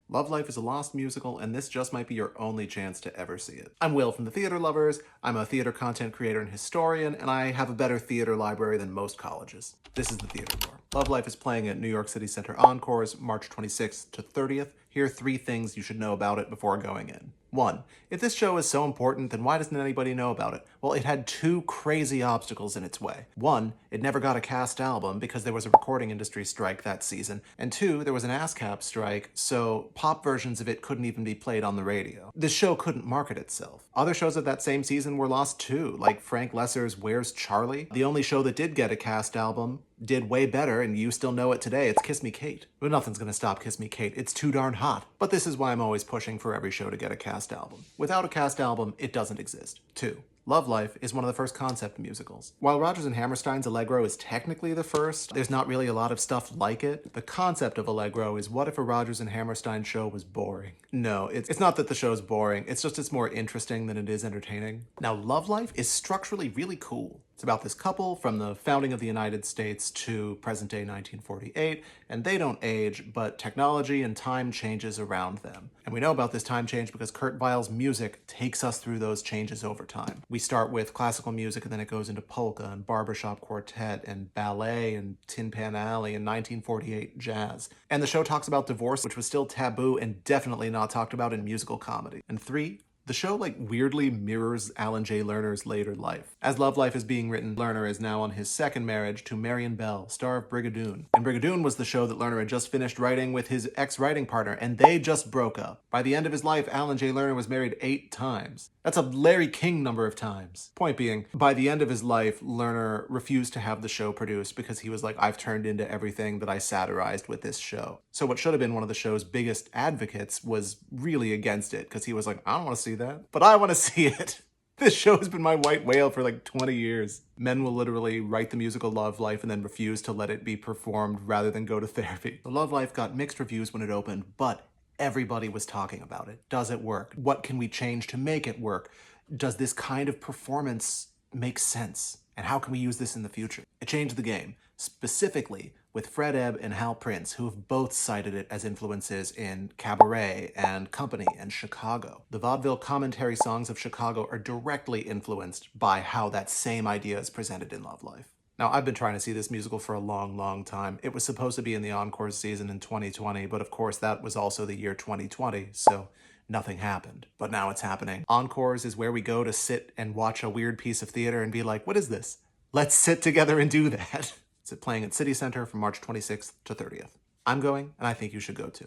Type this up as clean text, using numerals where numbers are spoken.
Love Life is a lost musical, and this just might be your only chance to ever see it. I'm Will from The Theater Lovers. I'm a theater content creator and historian, and I have a better theater library than most colleges. This is The Theater Door. Love Life is playing at New York City Center Encores, March 26th to 30th. Here are 3 things you should know about it before going in. 1. If this show is so important, then why doesn't anybody know about it? Well, it had 2 crazy obstacles in its way. 1, it never got a cast album because there was a recording industry strike that season. And 2, there was an ASCAP strike, so pop versions of it couldn't even be played on the radio. This show couldn't market itself. Other shows of that same season were lost too, like Frank Lesser's Where's Charlie? The only show that did get a cast album did way better, and you still know it today. It's Kiss Me Kate. But nothing's gonna stop Kiss Me Kate. It's too darn hot. But this is why I'm always pushing for every show to get a cast album. Without a cast album, it doesn't exist. 2. Love Life is one of the first concept musicals. While Rodgers and Hammerstein's Allegro is technically the first, there's not really a lot of stuff like it. The concept of Allegro is, what if a Rodgers and Hammerstein show was boring? No, it's not that the show's boring, it's just it's more interesting than it is entertaining. Now, Love Life is structurally really cool. It's about this couple from the founding of the United States to present-day 1948, and they don't age, but technology and time changes around them. And we know about this time change because Kurt Weill's music takes us through those changes over time. We start with classical music, and then it goes into polka and barbershop quartet and ballet and Tin Pan Alley and 1948 jazz. And the show talks about divorce, which was still taboo and definitely not talked about in musical comedy. And 3, the show weirdly mirrors Alan Jay Lerner's later life. As Love Life is being written, Lerner is now on his second marriage to Marion Bell, star of Brigadoon. And Brigadoon was the show that Lerner had just finished writing with his ex-writing partner, and they just broke up. By the end of his life, Alan Jay Lerner was married 8 times. That's a Larry King number of times. Point being, by the end of his life, Lerner refused to have the show produced because he was like, I've turned into everything that I satirized with this show. So what should have been one of the show's biggest advocates was really against it, because he was like, I don't want to see that, but I want to see it. This show has been my white whale for 20 years. Men will literally write the musical Love Life and then refuse to let it be performed rather than go to therapy. The Love Life got mixed reviews when it opened, but everybody was talking about it. Does it work? What can we change to make it work? Does this kind of performance make sense? And how can we use this in the future? It changed the game, specifically with Fred Ebb and Hal Prince, who have both cited it as influences in Cabaret and Company and Chicago. The vaudeville commentary songs of Chicago are directly influenced by how that same idea is presented in Love Life. Now, I've been trying to see this musical for a long, long time. It was supposed to be in the Encore season in 2020, but of course that was also the year 2020, so nothing happened. But now it's happening. Encores is where we go to sit and watch a weird piece of theater and be like, what is this? Let's sit together and do that. It's playing at City Center from March 26th to 30th. I'm going, and I think you should go too.